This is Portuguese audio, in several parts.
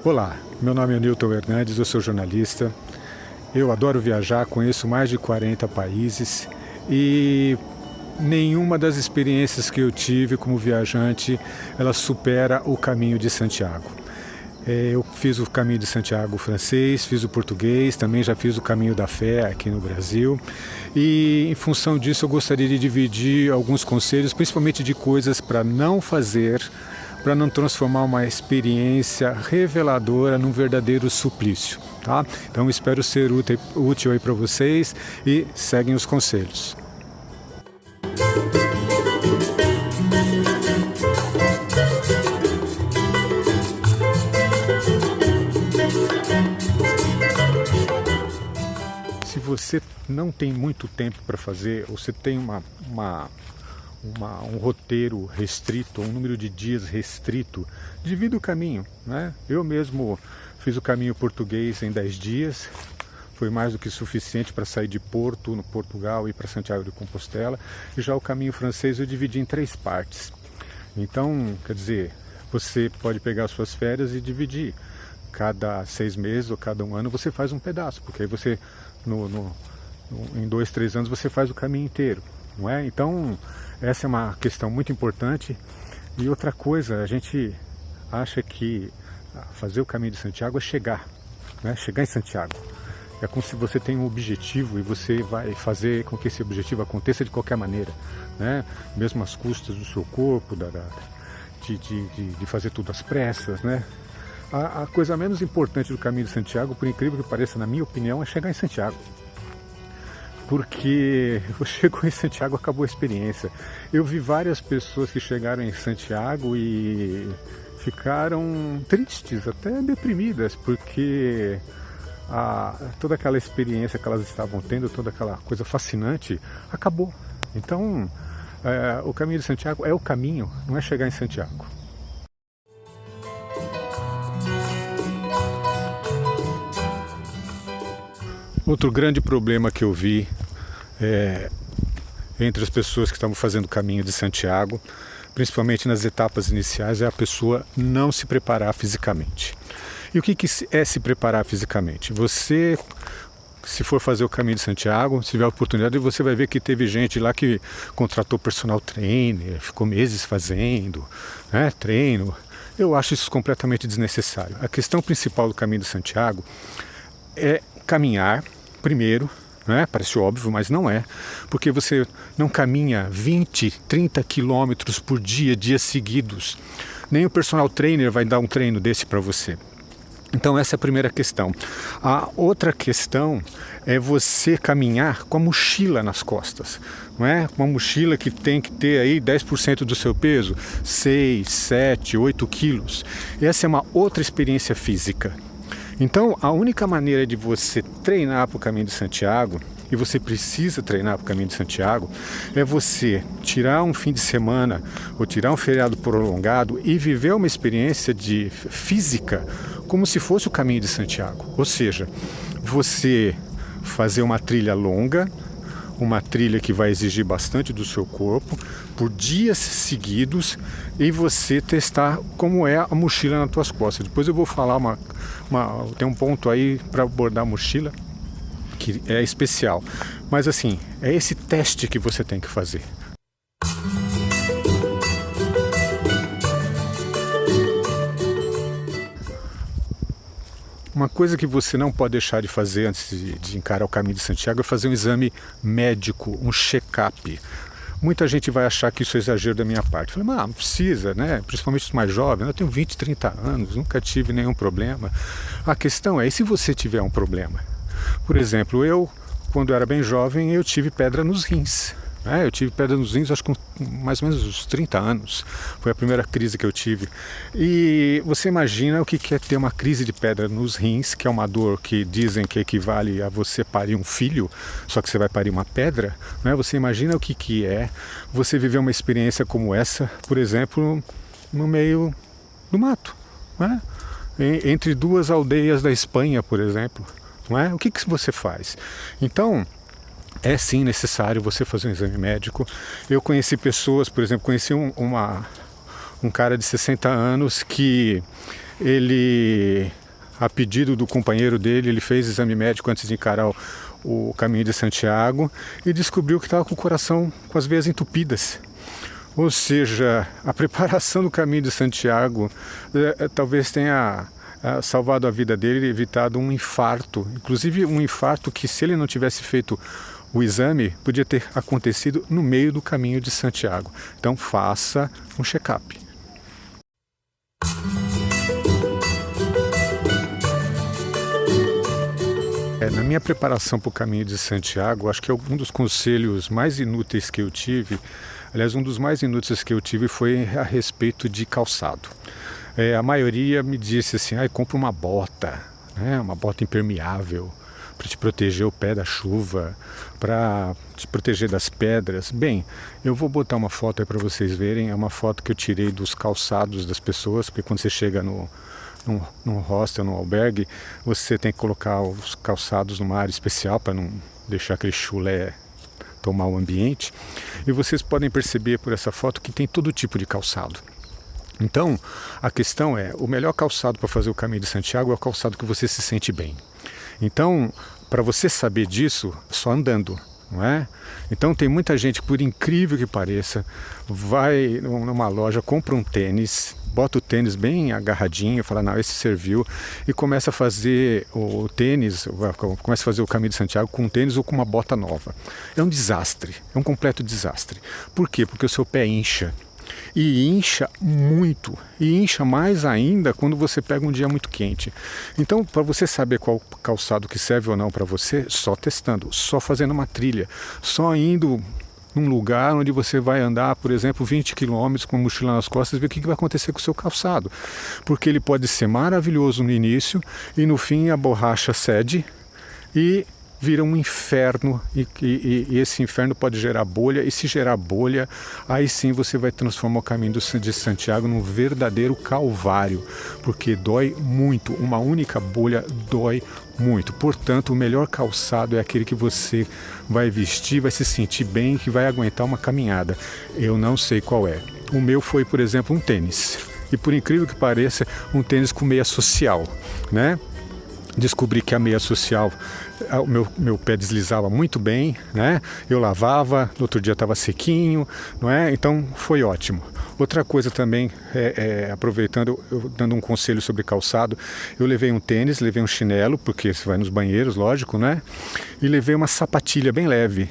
Olá, meu nome é Newton Hernandes, eu sou jornalista. Eu adoro viajar, conheço mais de 40 países e nenhuma das experiências que eu tive como viajante, ela supera o Caminho de Santiago. Eu fiz o Caminho de Santiago francês, fiz o português, também já fiz o Caminho da Fé aqui no Brasil. E em função disso eu gostaria de dividir alguns conselhos, principalmente de coisas para não fazer, para não transformar uma experiência reveladora num verdadeiro suplício, tá? Então espero ser útil aí para vocês e seguem os conselhos. Se você não tem muito tempo para fazer, ou você tem um roteiro restrito, um número de dias restrito, divida o caminho, né? Eu mesmo fiz o caminho português em 10 dias, foi mais do que suficiente para sair de Porto, no Portugal, e ir para Santiago de Compostela. E já o caminho francês eu dividi em 3 partes. Então, quer dizer, você pode pegar as suas férias e dividir. Cada 6 meses ou cada 1 ano você faz um pedaço, porque aí você, em 2, 3 anos, você faz o caminho inteiro, não é? Então, essa é uma questão muito importante. E outra coisa, a gente acha que fazer o Caminho de Santiago é chegar, né? Chegar em Santiago. É como se você tem um objetivo e você vai fazer com que esse objetivo aconteça de qualquer maneira, né? Mesmo às custas do seu corpo, de fazer tudo às pressas, né? A coisa menos importante do Caminho de Santiago, por incrível que pareça, na minha opinião, é chegar em Santiago. Porque eu chego em Santiago, acabou a experiência. Eu vi várias pessoas que chegaram em Santiago e ficaram tristes, até deprimidas, porque toda aquela experiência que elas estavam tendo, toda aquela coisa fascinante, acabou. Então, o Caminho de Santiago é o caminho, não é chegar em Santiago. Outro grande problema que eu vi entre as pessoas que estavam fazendo o Caminho de Santiago, principalmente nas etapas iniciais, é a pessoa não se preparar fisicamente. E o que é se preparar fisicamente? Você, se for fazer o Caminho de Santiago, se tiver a oportunidade, você vai ver que teve gente lá que contratou personal trainer, ficou meses fazendo, né, treino. Eu acho isso completamente desnecessário. A questão principal do Caminho de Santiago é caminhar primeiro, né? Parece óbvio, mas não é, porque você não caminha 20, 30 quilômetros por dia, dias seguidos. Nem o personal trainer vai dar um treino desse para você. Então essa é a primeira questão. A outra questão é você caminhar com a mochila nas costas, não é? Uma mochila que tem que ter aí 10% do seu peso, 6, 7, 8 quilos. Essa é uma outra experiência física. Então, a única maneira de você treinar para o Caminho de Santiago, e você precisa treinar para o Caminho de Santiago, é você tirar um fim de semana ou tirar um feriado prolongado e viver uma experiência física como se fosse o Caminho de Santiago. Ou seja, você fazer uma trilha longa, uma trilha que vai exigir bastante do seu corpo, por dias seguidos, e você testar como é a mochila nas tuas costas. Depois eu vou falar tem um ponto aí para abordar a mochila que é especial. Mas assim, é esse teste que você tem que fazer. Uma coisa que você não pode deixar de fazer antes de encarar o Caminho de Santiago é fazer um exame médico, um check-up. Muita gente vai achar que isso é exagero da minha parte. Eu falei, mas não precisa, né? Principalmente os mais jovens. Eu tenho 20, 30 anos, nunca tive nenhum problema. A questão é, e se você tiver um problema? Por exemplo, eu, quando eu era bem jovem, eu tive pedra nos rins. Eu tive pedra nos rins, acho que com mais ou menos uns 30 anos. Foi a primeira crise que eu tive. E você imagina o que é ter uma crise de pedra nos rins, que é uma dor que dizem que equivale a você parir um filho, só que você vai parir uma pedra, né? Você imagina o que é você viver uma experiência como essa, por exemplo, no meio do mato, né? Entre 2 aldeias da Espanha, por exemplo. Não é? O que você faz? Então, é sim necessário você fazer um exame médico. Eu conheci pessoas, por exemplo, conheci um cara de 60 anos que ele, a pedido do companheiro dele, ele fez exame médico antes de encarar o caminho de Santiago e descobriu que estava com o coração com as veias entupidas. Ou seja, a preparação do caminho de Santiago talvez tenha salvado a vida dele e evitado um infarto. Inclusive um infarto que, se ele não tivesse feito o exame, podia ter acontecido no meio do caminho de Santiago. Então faça um check-up. Na minha preparação para o caminho de Santiago, acho que um dos conselhos mais inúteis que eu tive, aliás, um dos mais inúteis que eu tive foi a respeito de calçado. A maioria me disse assim, compra uma bota, né? Uma bota impermeável, para te proteger o pé da chuva, para te proteger das pedras. Bem, eu vou botar uma foto aí para vocês verem, é uma foto que eu tirei dos calçados das pessoas, porque quando você chega num hostel, num albergue, você tem que colocar os calçados numa área especial para não deixar aquele chulé tomar o ambiente. E vocês podem perceber por essa foto que tem todo tipo de calçado. Então, a questão é, o melhor calçado para fazer o caminho de Santiago é o calçado que você se sente bem. Então, para você saber disso, só andando, não é? Então tem muita gente, por incrível que pareça, vai numa loja, compra um tênis, bota o tênis bem agarradinho, fala, não, esse serviu, e começa a fazer o tênis, começa a fazer o caminho de Santiago com um tênis ou com uma bota nova. É um desastre, é um completo desastre. Por quê? Porque o seu pé incha. E incha muito, e incha mais ainda quando você pega um dia muito quente. Então, para você saber qual calçado que serve ou não para você, só testando, só fazendo uma trilha, só indo num lugar onde você vai andar, por exemplo, 20 quilômetros com a mochila nas costas e ver o que vai acontecer com o seu calçado. Porque ele pode ser maravilhoso no início e no fim a borracha cede e vira um inferno e esse inferno pode gerar bolha, e se gerar bolha, aí sim você vai transformar o caminho de Santiago num verdadeiro calvário, porque dói muito, uma única bolha dói muito. Portanto, o melhor calçado é aquele que você vai vestir, vai se sentir bem, que vai aguentar uma caminhada. Eu não sei qual é. O meu foi, por exemplo, um tênis. E por incrível que pareça, um tênis com meia social, né? Descobri que a meia social, o meu pé deslizava muito bem, né? Eu lavava, no outro dia estava sequinho, não é? Então foi ótimo. Outra coisa também, aproveitando, dando um conselho sobre calçado, eu levei um tênis, levei um chinelo, porque você vai nos banheiros, lógico, né? E levei uma sapatilha bem leve.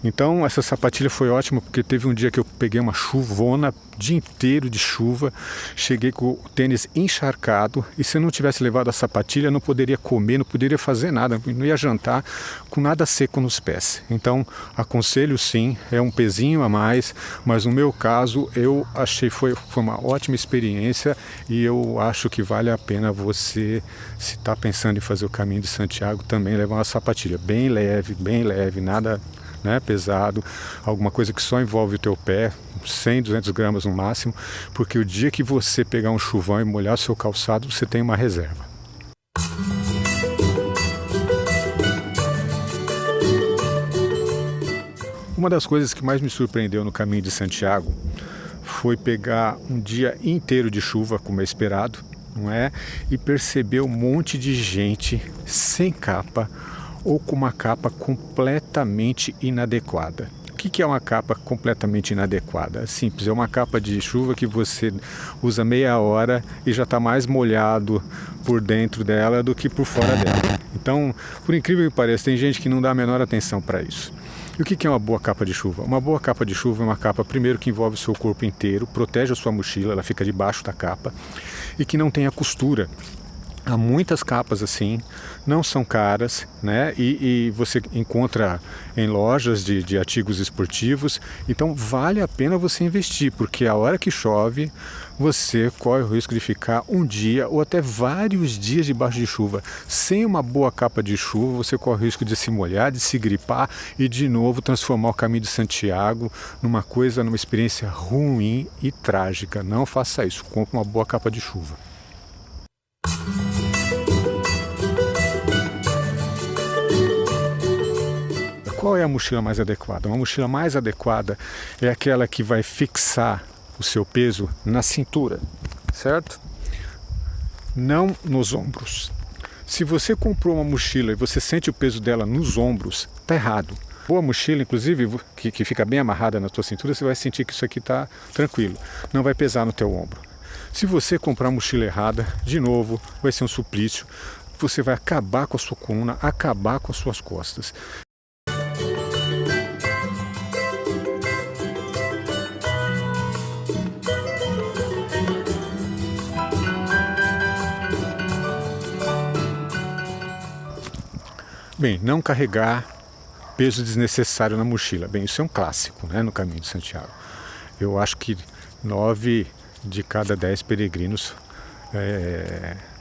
Então essa sapatilha foi ótima, porque teve um dia que eu peguei uma chuvona, dia inteiro de chuva, cheguei com o tênis encharcado, e se eu não tivesse levado a sapatilha, não poderia comer, não poderia fazer nada, não ia jantar com nada seco nos pés. Então aconselho sim, é um pezinho a mais, mas no meu caso eu achei foi uma ótima experiência, e eu acho que vale a pena você, se está pensando em fazer o caminho de Santiago, também levar uma sapatilha bem leve, nada, né, pesado, alguma coisa que só envolve o teu pé, 100, 200 gramas no máximo, porque o dia que você pegar um chuvão e molhar o seu calçado, você tem uma reserva. Uma das coisas que mais me surpreendeu no caminho de Santiago foi pegar um dia inteiro de chuva, como é esperado, não é? E perceber um monte de gente sem capa, ou com uma capa completamente inadequada. O que é uma capa completamente inadequada? É simples, é uma capa de chuva que você usa meia hora e já está mais molhado por dentro dela do que por fora dela. Então, por incrível que pareça, tem gente que não dá a menor atenção para isso. E o que é uma boa capa de chuva? Uma boa capa de chuva é uma capa, primeiro, que envolve o seu corpo inteiro, protege a sua mochila, ela fica debaixo da capa, e que não tenha costura. Há muitas capas assim, não são caras, né? E você encontra em lojas de artigos esportivos, então vale a pena você investir, porque a hora que chove, você corre o risco de ficar um dia ou até vários dias debaixo de chuva. Sem uma boa capa de chuva, você corre o risco de se molhar, de se gripar e de novo transformar o caminho de Santiago numa experiência ruim e trágica. Não faça isso, compre uma boa capa de chuva. Qual é a mochila mais adequada? Uma mochila mais adequada é aquela que vai fixar o seu peso na cintura, certo? não nos ombros. Se você comprou uma mochila e você sente o peso dela nos ombros, está errado. Boa mochila, inclusive, que fica bem amarrada na tua cintura, você vai sentir que isso aqui está tranquilo, não vai pesar no teu ombro. Se você comprar a mochila errada, de novo, vai ser um suplício, você vai acabar com a sua coluna, acabar com as suas costas. Bem, não carregar peso desnecessário na mochila. Bem, isso é um clássico, né, no Caminho de Santiago. Eu acho que 9 de cada 10 peregrinos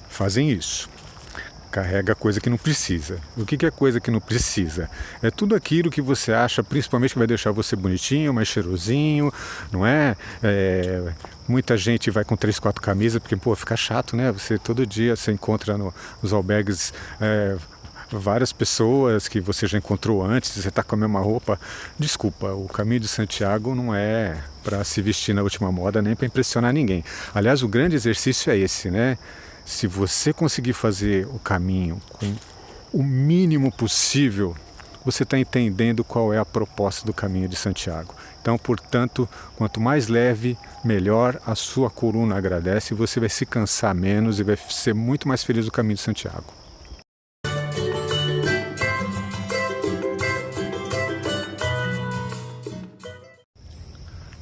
fazem isso. Carrega coisa que não precisa. O que é coisa que não precisa? É tudo aquilo que você acha, principalmente que vai deixar você bonitinho, mais cheirosinho, não é? Muita gente vai com 3, 4 camisas, porque, pô, fica chato, né? Você todo dia você encontra nos albergues várias pessoas que você já encontrou antes, você está com a mesma roupa. Desculpa, o Caminho de Santiago não é para se vestir na última moda, nem para impressionar ninguém. Aliás, o grande exercício é esse, né? Se você conseguir fazer o caminho com o mínimo possível, você está entendendo qual é a proposta do Caminho de Santiago. Então, portanto, quanto mais leve, melhor, a sua coluna agradece, você vai se cansar menos e vai ser muito mais feliz no Caminho de Santiago.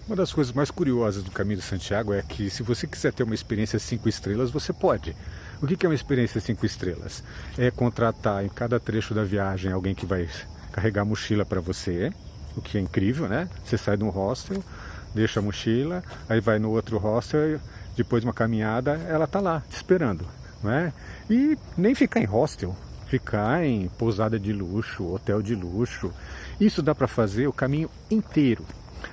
Uma das coisas mais curiosas do Caminho de Santiago é que, se você quiser ter uma experiência 5 estrelas, você pode. O que é uma experiência 5 estrelas? É contratar em cada trecho da viagem alguém que vai carregar a mochila para você, o que é incrível, né? Você sai de um hostel, deixa a mochila, aí vai no outro hostel, depois de uma caminhada, ela está lá, te esperando, não é? E nem ficar em hostel, ficar em pousada de luxo, hotel de luxo. Isso dá para fazer o caminho inteiro.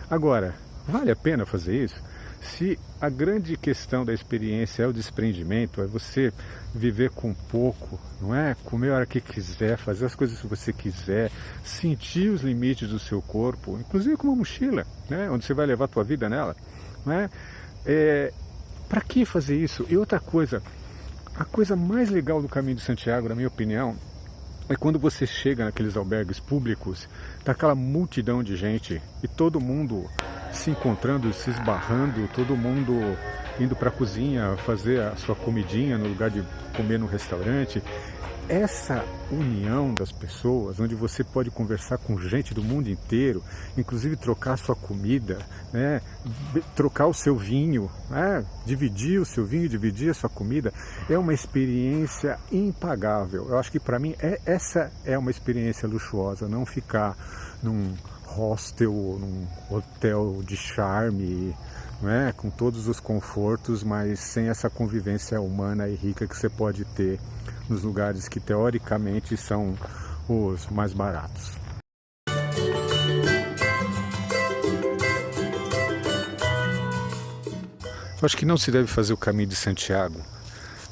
Agora, vale a pena fazer isso? Se a grande questão da experiência é o desprendimento, é você viver com pouco, não é? Comer a hora que quiser, fazer as coisas que você quiser, sentir os limites do seu corpo, inclusive com uma mochila, né? Onde você vai levar a tua vida nela, não é? Para que fazer isso? E outra coisa, a coisa mais legal do Caminho de Santiago, na minha opinião, é quando você chega naqueles albergues públicos, tá aquela multidão de gente e todo mundo se encontrando, se esbarrando, todo mundo indo para a cozinha fazer a sua comidinha no lugar de comer no restaurante. Essa união das pessoas, onde você pode conversar com gente do mundo inteiro, inclusive trocar a sua comida, né? Trocar o seu vinho, né? Dividir o seu vinho, dividir a sua comida, é uma experiência impagável. Eu acho que para mim essa é uma experiência luxuosa, não ficar num hostel, num hotel de charme, né? Com todos os confortos, mas sem essa convivência humana e rica que você pode ter nos lugares que teoricamente são os mais baratos. Eu acho que não se deve fazer o Caminho de Santiago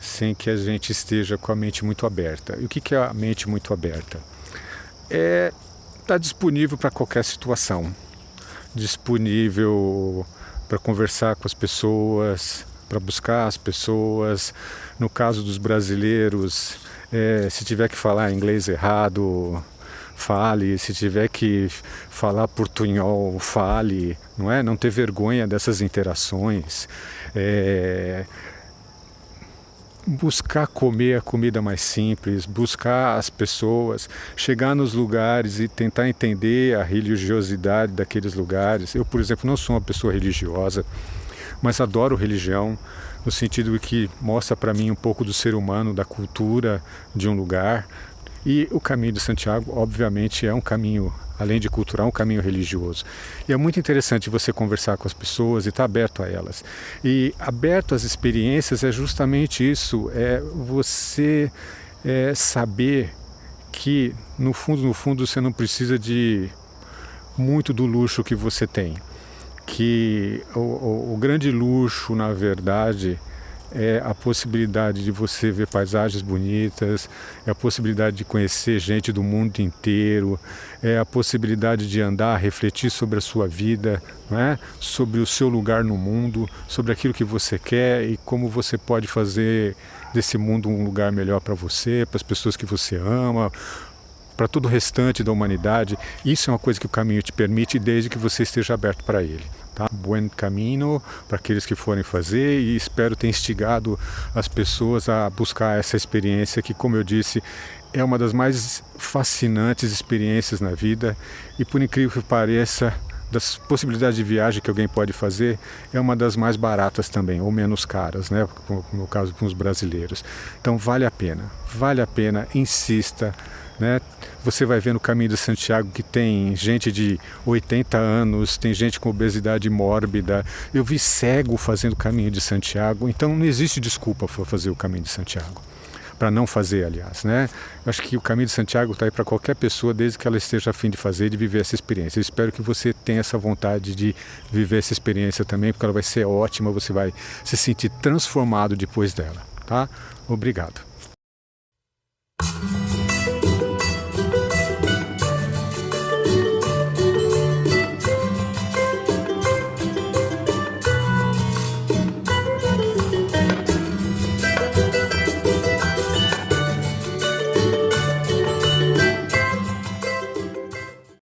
sem que a gente esteja com a mente muito aberta. E o que é a mente muito aberta? É estar disponível para qualquer situação, disponível para conversar com as pessoas, para buscar as pessoas. No caso dos brasileiros, se tiver que falar inglês errado, fale. Se tiver que falar portunhol, fale. Não é? Não ter vergonha dessas interações. Buscar comer a comida mais simples, buscar as pessoas, chegar nos lugares e tentar entender a religiosidade daqueles lugares. Eu, por exemplo, não sou uma pessoa religiosa, mas adoro religião, no sentido que mostra para mim um pouco do ser humano, da cultura de um lugar. E o Caminho de Santiago, obviamente, é um caminho, além de cultural, um caminho religioso. E é muito interessante você conversar com as pessoas e estar aberto a elas. E aberto às experiências é justamente isso, é você saber que, no fundo, você não precisa de muito do luxo que você tem. Que o grande luxo, na verdade, é a possibilidade de você ver paisagens bonitas, é a possibilidade de conhecer gente do mundo inteiro, é a possibilidade de andar, refletir sobre a sua vida, não é? Sobre o seu lugar no mundo, sobre aquilo que você quer e como você pode fazer desse mundo um lugar melhor para você, para as pessoas que você ama, para todo o restante da humanidade. Isso é uma coisa que o caminho te permite, desde que você esteja aberto para ele. Tá? Buen caminho para aqueles que forem fazer, e espero ter instigado as pessoas a buscar essa experiência que, como eu disse, é uma das mais fascinantes experiências na vida, e por incrível que pareça, das possibilidades de viagem que alguém pode fazer, é uma das mais baratas também, ou menos caras, né? No caso com os brasileiros. Então vale a pena, insista, né? Você vai ver no Caminho de Santiago que tem gente de 80 anos, tem gente com obesidade mórbida. Eu vi cego fazendo o Caminho de Santiago, então não existe desculpa para fazer o Caminho de Santiago. Para não fazer, aliás, né? Eu acho que o Caminho de Santiago está aí para qualquer pessoa, desde que ela esteja a fim de fazer e de viver essa experiência. Eu espero que você tenha essa vontade de viver essa experiência também, porque ela vai ser ótima, você vai se sentir transformado depois dela, tá? Obrigado.